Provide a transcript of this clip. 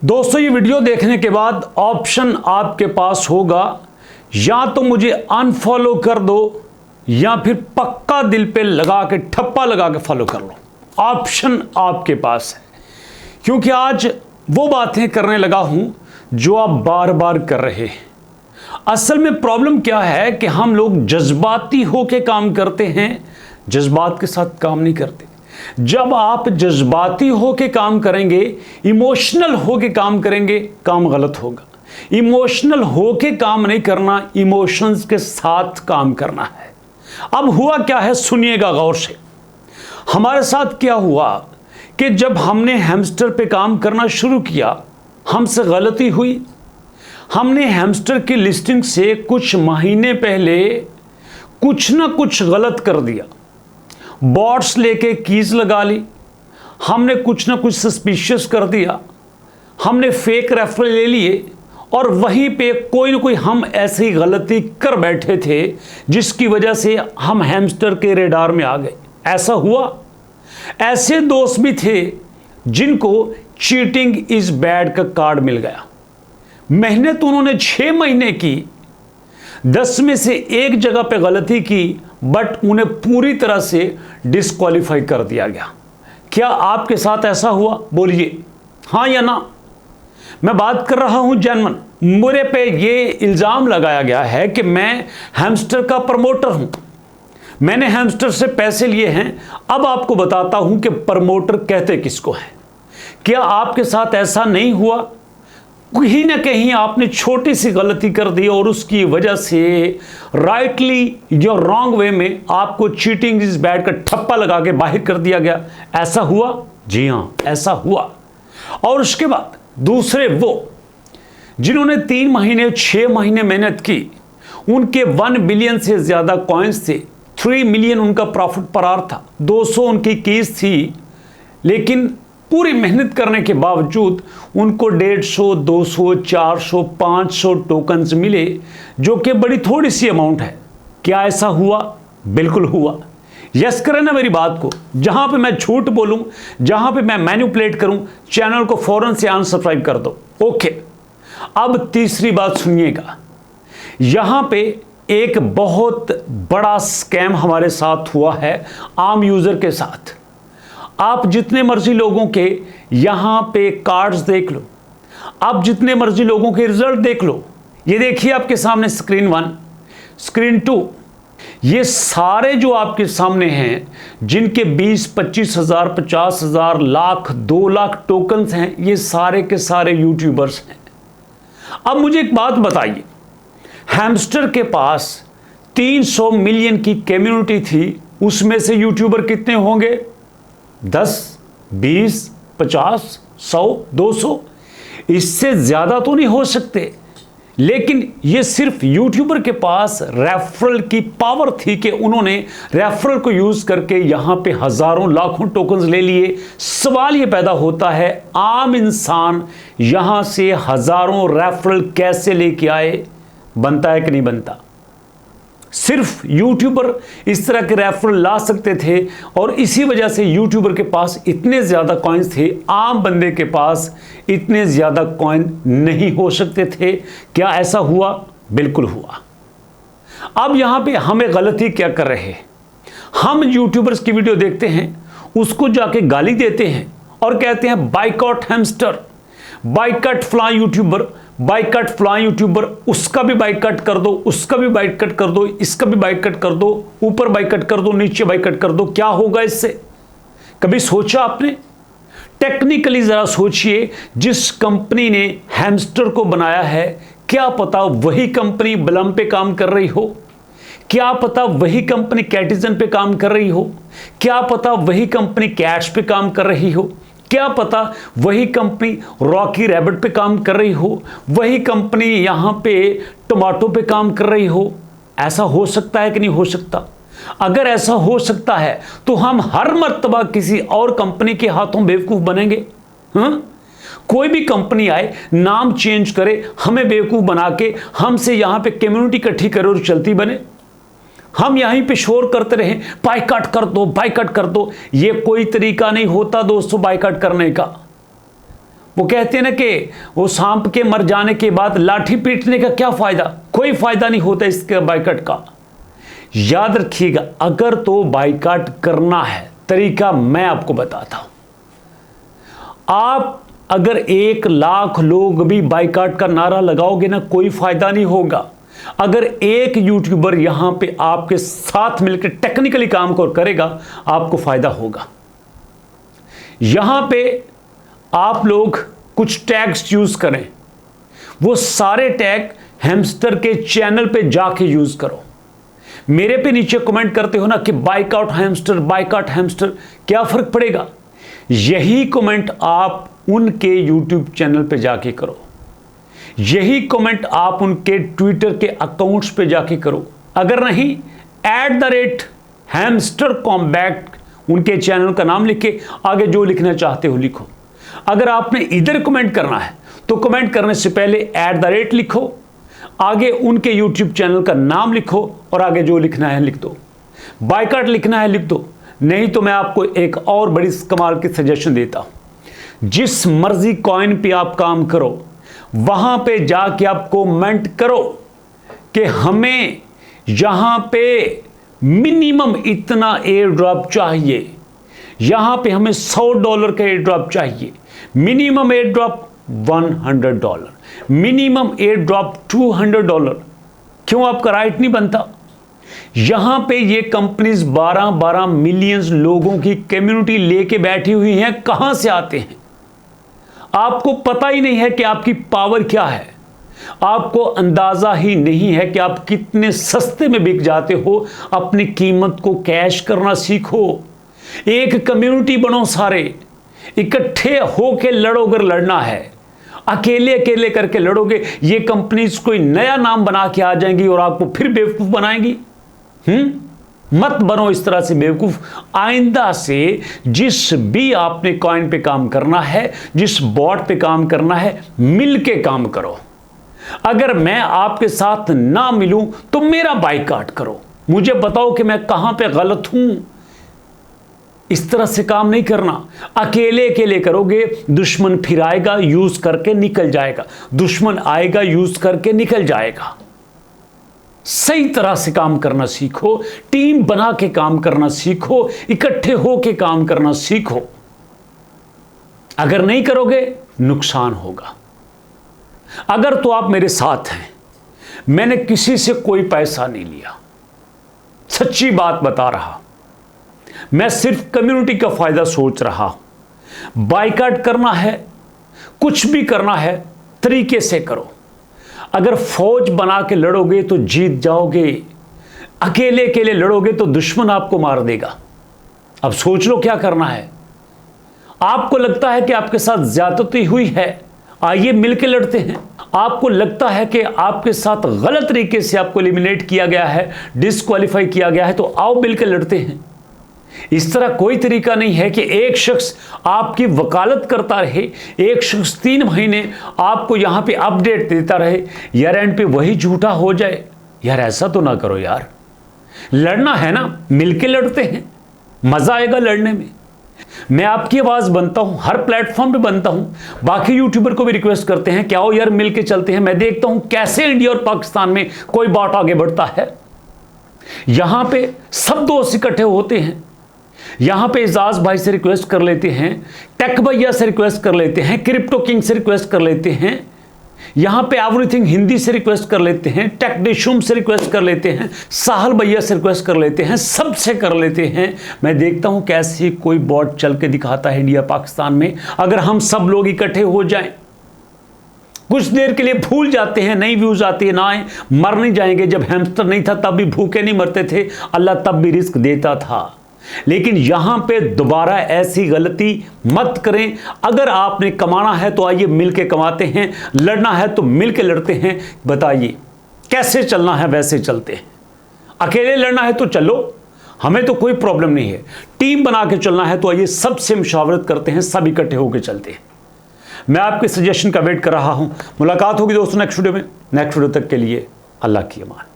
दोस्तों ये वीडियो देखने के बाद ऑप्शन आपके पास होगा, या तो मुझे अनफॉलो कर दो या फिर पक्का दिल पे लगा के ठप्पा लगा के फॉलो कर लो। ऑप्शन आपके पास है, क्योंकि आज वो बातें करने लगा हूं जो आप बार बार कर रहे हैं। असल में प्रॉब्लम क्या है कि हम लोग जज्बाती होके काम करते हैं, जज्बात के साथ काम नहीं करते। जब आप जज्बाती होके काम करेंगे, इमोशनल होके काम करेंगे, काम गलत होगा। इमोशनल होके काम नहीं करना, इमोशंस के साथ काम करना है। अब हुआ क्या है, सुनिएगा गौर से। हमारे साथ क्या हुआ कि जब हमने हैमस्टर पे काम करना शुरू किया, हमसे गलती हुई। हमने हैमस्टर की लिस्टिंग से कुछ महीने पहले कुछ ना कुछ गलत कर दिया। बॉट्स लेके कीज लगा ली, हमने कुछ ना कुछ सस्पिशियस कर दिया, हमने फेक रेफरल ले लिए और वहीं पे कोई ना कोई हम ऐसी गलती कर बैठे थे जिसकी वजह से हम हैमस्टर के रेडार में आ गए। ऐसा हुआ। ऐसे दोस्त भी थे जिनको चीटिंग इज बैड का कार्ड मिल गया। मेहनत उन्होंने 6 महीने की, 10 में से एक जगह पे गलती की, बट उन्हें पूरी तरह से डिस्क्वालीफाई कर दिया गया। क्या आपके साथ ऐसा हुआ? बोलिए हाँ या ना। मैं बात कर रहा हूं जेन्युइन। मेरे पे ये इल्जाम लगाया गया है कि मैं हैमस्टर का प्रमोटर हूं, मैंने हैमस्टर से पैसे लिए हैं। अब आपको बताता हूं कि प्रमोटर कहते किसको है। क्या आपके साथ ऐसा नहीं हुआ? कहीं ना कहीं आपने छोटी सी गलती कर दी और उसकी वजह से राइटली या रॉन्ग वे में आपको चीटिंग इज बैड का ठप्पा लगा के बाहर कर दिया गया। ऐसा हुआ? जी हाँ, ऐसा हुआ। और उसके बाद दूसरे वो जिन्होंने 3 महीने 6 महीने मेहनत की, उनके 1 बिलियन से ज्यादा कॉइन्स थे, 3 मिलियन उनका प्रॉफिट पर आवर था, 200 उनकी कीज थी, लेकिन पूरी मेहनत करने के बावजूद उनको 150, 200, 400, 500 टोकन्स मिले, जो कि बड़ी थोड़ी सी अमाउंट है। क्या ऐसा हुआ? बिल्कुल हुआ। यस करें ना मेरी बात को। जहां पे मैं झूठ बोलूं, जहां पे मैं मैनिपुलेट करूं, चैनल को फौरन से अनसब्सक्राइब कर दो। ओके, अब तीसरी बात सुनिएगा। यहां पे एक बहुत बड़ा स्कैम हमारे साथ हुआ है आम यूजर के साथ। आप जितने मर्जी लोगों के यहां पे कार्ड्स देख लो, आप जितने मर्जी लोगों के रिजल्ट देख लो। ये देखिए आपके सामने स्क्रीन 1, स्क्रीन 2, ये सारे जो आपके सामने हैं, जिनके 20, 25 हजार, 50 हजार, लाख, 2 लाख टोकन्स हैं, ये सारे के सारे यूट्यूबर्स हैं। अब मुझे एक बात बताइए, हैमस्टर के पास 300 मिलियन की कम्युनिटी थी, उसमें से यूट्यूबर कितने होंगे? 10, 20, 50, 100, 200, इससे ज्यादा तो नहीं हो सकते। लेकिन ये सिर्फ यूट्यूबर के पास रेफरल की पावर थी कि उन्होंने रेफरल को यूज करके यहां पे हजारों लाखों टोकन्स ले लिए। सवाल ये पैदा होता है, आम इंसान यहां से हजारों रेफरल कैसे लेके आए? बनता है कि नहीं बनता? सिर्फ यूट्यूबर इस तरह के रेफरल ला सकते थे और इसी वजह से यूट्यूबर के पास इतने ज्यादा कॉइन्स थे, आम बंदे के पास इतने ज्यादा कॉइन नहीं हो सकते थे। क्या ऐसा हुआ? बिल्कुल हुआ। अब यहां पे हमें गलती क्या कर रहे हैं, हम यूट्यूबर्स की वीडियो देखते हैं, उसको जाके गाली देते हैं और कहते हैं बाइकआउट हैमस्टर, बाइकआउट फलां यूट्यूबर, बाइकआउट फलां यूट्यूबर, उसका भी बाइकआउट कर दो, उसका भी बाइकआउट कर दो, इसका भी बाइकआउट कर दो, ऊपर बाइकआउट कर दो, नीचे बाइकआउट कर दो। क्या होगा इससे? कभी सोचा आपने? टेक्निकली जरा सोचिए, जिस कंपनी ने हैमस्टर को बनाया है, क्या पता वही कंपनी ब्लम पे काम कर रही हो, क्या पता वही कंपनी कैटिजन पे काम कर रही हो, क्या पता वही कंपनी कैश पे काम कर रही हो, क्या पता वही कंपनी रॉकी रैबिट पे काम कर रही हो, वही कंपनी यहां पे टमाटो पे काम कर रही हो। ऐसा हो सकता है कि नहीं हो सकता? अगर ऐसा हो सकता है तो हम हर मर्तबा किसी और कंपनी के हाथों बेवकूफ बनेंगे? कोई भी कंपनी आए, नाम चेंज करे, हमें बेवकूफ बना के हमसे यहां पे कम्युनिटी इकट्ठी करे और चलती बने, हम यहीं पे शोर करते रहे बाइकआउट कर दो, बाइकआउट कर दो। ये कोई तरीका नहीं होता दोस्तों बाइकआउट करने का। वो कहते हैं ना कि वो सांप के मर जाने के बाद लाठी पीटने का क्या फायदा, कोई फायदा नहीं होता इसके बाइकआउट का। याद रखिएगा, अगर तो बाइकआउट करना है, तरीका मैं आपको बताता हूं। आप अगर 1 लाख लोग भी बाइकआउट का नारा लगाओगे ना, कोई फायदा नहीं होगा। अगर एक यूट्यूबर यहां पे आपके साथ मिलकर टेक्निकली काम करेगा, आपको फायदा होगा। यहां पे आप लोग कुछ टैग्स यूज करें, वो सारे टैग हैमस्टर के चैनल पे जाके यूज करो। मेरे पे नीचे कमेंट करते हो ना कि बाइकआउट हैमस्टर, बाइकआउट हैमस्टर, क्या फर्क पड़ेगा? यही कमेंट आप उनके यूट्यूब चैनल पे जाके करो, यही कमेंट आप उनके ट्विटर के अकाउंट्स पे जाके करो। अगर नहीं, @हैमस्टरकॉम्बैट उनके चैनल का नाम लिख के आगे जो लिखना चाहते हो लिखो। अगर आपने इधर कमेंट करना है तो कमेंट करने से पहले @ लिखो, आगे उनके यूट्यूब चैनल का नाम लिखो और आगे जो लिखना है लिख दो। बाइकआउट लिखना है लिख दो, नहीं तो मैं आपको एक और बड़ी कमाल की सजेशन देता हूं। जिस मर्जी कॉइन पे आप काम करो, वहां पे जाके आप कमेंट करो कि हमें यहां पे मिनिमम इतना एयर ड्रॉप चाहिए, यहां पे हमें $100 का एयर ड्रॉप चाहिए, minimum air drop $100, minimum air drop $200। क्यों आपका राइट नहीं बनता? यहां पे ये कंपनीज 12-12 मिलियन लोगों की कम्युनिटी लेके बैठी हुई हैं। कहां से आते हैं? आपको पता ही नहीं है कि आपकी पावर क्या है, आपको अंदाजा ही नहीं है कि आप कितने सस्ते में बिक जाते हो। अपनी कीमत को कैश करना सीखो, एक कम्युनिटी बनो, सारे इकट्ठे होके लड़ो। अगर लड़ना है, अकेले अकेले करके लड़ोगे, ये कंपनीज कोई नया नाम बना के आ जाएंगी और आपको फिर बेवकूफ बनाएंगी। मत बनो इस तरह से बेवकूफ। आइंदा से जिस भी आपने कॉइन पे काम करना है, जिस बॉट पे काम करना है, मिल के काम करो। अगर मैं आपके साथ ना मिलूं तो मेरा बाइकआउट करो, मुझे बताओ कि मैं कहां पे गलत हूं। इस तरह से काम नहीं करना। अकेले अकेले करोगे, दुश्मन फिर आएगा, यूज करके निकल जाएगा। दुश्मन आएगा, यूज करके निकल जाएगा। सही तरह से काम करना सीखो, टीम बना के काम करना सीखो, इकट्ठे होके काम करना सीखो। अगर नहीं करोगे, नुकसान होगा। अगर तो आप मेरे साथ हैं, मैंने किसी से कोई पैसा नहीं लिया, सच्ची बात बता रहा, मैं सिर्फ कम्युनिटी का फायदा सोच रहा हूं। बाइकआउट करना है, कुछ भी करना है, तरीके से करो। अगर फौज बना के लड़ोगे तो जीत जाओगे, अकेले अकेले लड़ोगे तो दुश्मन आपको मार देगा। अब सोच लो क्या करना है। आपको लगता है कि आपके साथ ज्यादती हुई है, आइए मिलके लड़ते हैं। आपको लगता है कि आपके साथ गलत तरीके से आपको एलिमिनेट किया गया है, डिस्क्वालीफाई किया गया है, तो आओ मिलके लड़ते हैं। इस तरह कोई तरीका नहीं है कि एक शख्स आपकी वकालत करता रहे, एक शख्स 3 महीने आपको यहां पे अपडेट देता रहे, यार एंड पे वही झूठा हो जाए। यार ऐसा तो ना करो यार। लड़ना है ना, मिलके लड़ते हैं, मजा आएगा लड़ने में। मैं आपकी आवाज बनता हूं, हर प्लेटफॉर्म पे बनता हूं। बाकी यूट्यूबर को भी रिक्वेस्ट करते हैं कि आओ यार मिलके चलते हैं। मैं देखता हूं कैसे इंडिया और पाकिस्तान में कोई बात आगे बढ़ता है। यहां पे सब दोस्त इकट्ठे होते हैं। यहां पे एजाज भाई से रिक्वेस्ट कर लेते हैं, टेक भैया से रिक्वेस्ट कर लेते हैं, क्रिप्टो किंग से रिक्वेस्ट कर लेते हैं, यहां पे एवरीथिंग हिंदी से रिक्वेस्ट कर लेते हैं, टेक डिशूम से रिक्वेस्ट कर लेते हैं, साहल भैया से रिक्वेस्ट कर लेते हैं, सबसे कर लेते हैं। मैं देखता हूं कैसे कोई बॉट चल के दिखाता है इंडिया पाकिस्तान में। अगर हम सब लोग इकट्ठे हो जाएं, कुछ देर के लिए भूल जाते हैं, नई व्यूज आती है, ना आए, मर नहीं जाएंगे। जब हैमस्टर नहीं था तब भी भूखे नहीं मरते थे, अल्लाह तब भी रिस्क देता था। लेकिन यहां पे दोबारा ऐसी गलती मत करें। अगर आपने कमाना है तो आइए मिलके कमाते हैं, लड़ना है तो मिलके लड़ते हैं। बताइए कैसे चलना है, वैसे चलते हैं। अकेले लड़ना है तो चलो, हमें तो कोई प्रॉब्लम नहीं है। टीम बना के चलना है तो आइए सबसे मुशावरत करते हैं, सब इकट्ठे होकर चलते हैं। मैं आपके सजेशन का वेट कर रहा हूं। मुलाकात होगी दोस्तों नेक्स्ट वीडियो में। नेक्स्ट वीडियो तक के लिए अल्लाह की अमान।